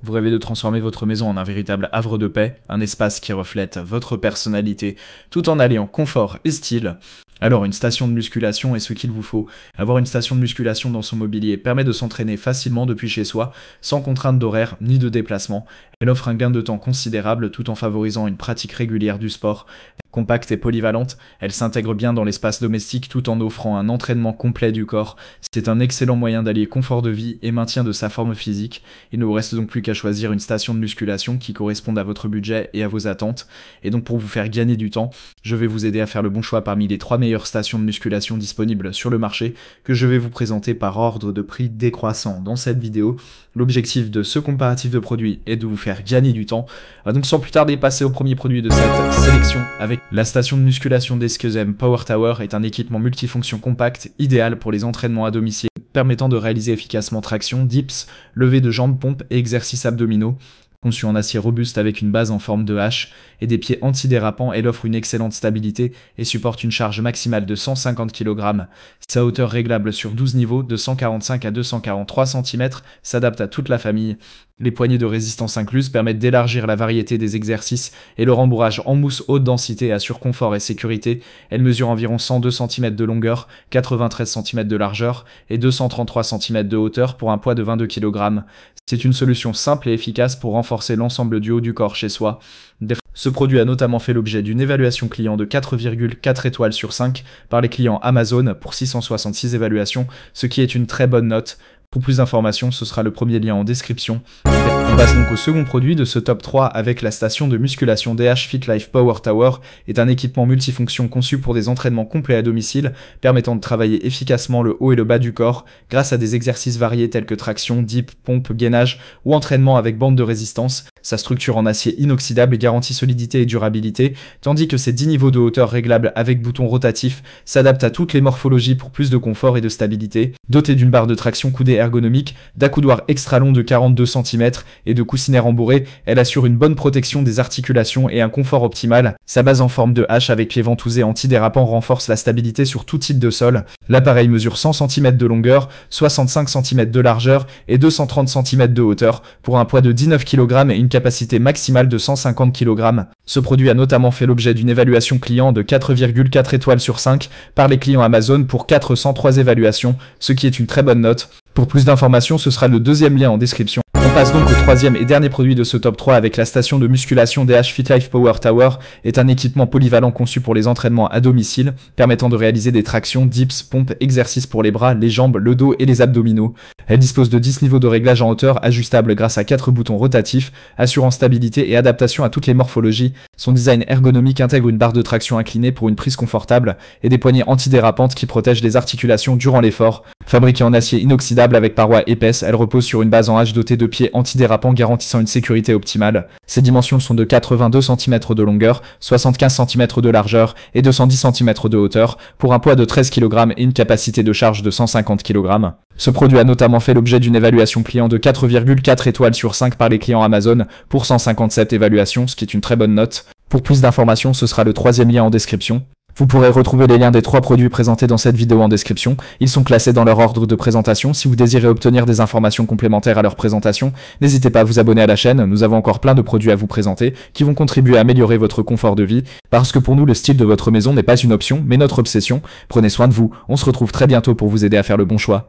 Vous rêvez de transformer votre maison en un véritable havre de paix, un espace qui reflète votre personnalité, tout en alliant confort et style. Alors une station de musculation est ce qu'il vous faut. Avoir une station de musculation dans son mobilier permet de s'entraîner facilement depuis chez soi, sans contrainte d'horaire ni de déplacement. Elle offre un gain de temps considérable tout en favorisant une pratique régulière du sport. Compacte et polyvalente, elle s'intègre bien dans l'espace domestique tout en offrant un entraînement complet du corps. C'est un excellent moyen d'allier confort de vie et maintien de sa forme physique. Il ne vous reste donc plus qu'à choisir une station de musculation qui corresponde à votre budget et à vos attentes. Et donc pour vous faire gagner du temps, je vais vous aider à faire le bon choix parmi les 3 meilleures stations de musculation disponibles sur le marché que je vais vous présenter par ordre de prix décroissant dans cette vidéo. L'objectif de ce comparatif de produits est de vous faire gagner du temps. Donc sans plus tarder, passer au premier produit de cette sélection avec la station de musculation d'Eskezem Power Tower est un équipement multifonction compact, idéal pour les entraînements à domicile, permettant de réaliser efficacement traction, dips, levée de jambes, pompes et exercices abdominaux. Conçu en acier robuste avec une base en forme de hache et des pieds antidérapants, elle offre une excellente stabilité et supporte une charge maximale de 150 kg. Sa hauteur réglable sur 12 niveaux de 145 à 243 cm s'adapte à toute la famille. Les poignées de résistance incluses permettent d'élargir la variété des exercices et le rembourrage en mousse haute densité assure confort et sécurité. Elle mesure environ 102 cm de longueur, 93 cm de largeur et 233 cm de hauteur pour un poids de 22 kg. C'est une solution simple et efficace pour renforcer l'ensemble du haut du corps chez soi. Ce produit a notamment fait l'objet d'une évaluation client de 4,4 étoiles sur 5 par les clients Amazon pour 666 évaluations, ce qui est une très bonne note. Pour plus d'informations, ce sera le premier lien en description. On passe donc au second produit de ce top 3 avec la station de musculation DH FitLife Power Tower est un équipement multifonction conçu pour des entraînements complets à domicile, permettant de travailler efficacement le haut et le bas du corps grâce à des exercices variés tels que traction, dip, pompe, gainage ou entraînement avec bande de résistance. Sa structure en acier inoxydable garantit solidité et durabilité, tandis que ses 10 niveaux de hauteur réglables avec bouton rotatif s'adaptent à toutes les morphologies pour plus de confort et de stabilité. Dotée d'une barre de traction coudée ergonomique, d'accoudoirs extra longs de 42 cm et de coussinets rembourrés, elle assure une bonne protection des articulations et un confort optimal. Sa base en forme de hache avec pieds ventousés antidérapants renforce la stabilité sur tout type de sol. L'appareil mesure 100 cm de longueur, 65 cm de largeur et 230 cm de hauteur pour un poids de 19 kg et une capacité maximale de 150 kg. Ce produit a notamment fait l'objet d'une évaluation client de 4,4 étoiles sur 5 par les clients Amazon pour 403 évaluations, ce qui est une très bonne note. Pour plus d'informations, ce sera le deuxième lien en description. On passe donc au troisième et dernier produit de ce top 3 avec la station de musculation DH FitLife Power Tower est un équipement polyvalent conçu pour les entraînements à domicile, permettant de réaliser des tractions, dips, pompes, exercices pour les bras, les jambes, le dos et les abdominaux. Elle dispose de 10 niveaux de réglage en hauteur ajustables grâce à 4 boutons rotatifs, assurant stabilité et adaptation à toutes les morphologies. Son design ergonomique intègre une barre de traction inclinée pour une prise confortable et des poignées antidérapantes qui protègent les articulations durant l'effort. Fabriquée en acier inoxydable avec parois épaisses, elle repose sur une base en H dotée de pieds antidérapants garantissant une sécurité optimale. Ses dimensions sont de 82 cm de longueur, 75 cm de largeur et 210 cm de hauteur pour un poids de 13 kg et une capacité de charge de 150 kg. Ce produit a notamment fait l'objet d'une évaluation client de 4,4 étoiles sur 5 par les clients Amazon pour 157 évaluations, ce qui est une très bonne note. Pour plus d'informations, ce sera le troisième lien en description. Vous pourrez retrouver les liens des 3 produits présentés dans cette vidéo en description. Ils sont classés dans leur ordre de présentation. Si vous désirez obtenir des informations complémentaires à leur présentation, n'hésitez pas à vous abonner à la chaîne. Nous avons encore plein de produits à vous présenter qui vont contribuer à améliorer votre confort de vie. Parce que pour nous, le style de votre maison n'est pas une option, mais notre obsession. Prenez soin de vous. On se retrouve très bientôt pour vous aider à faire le bon choix.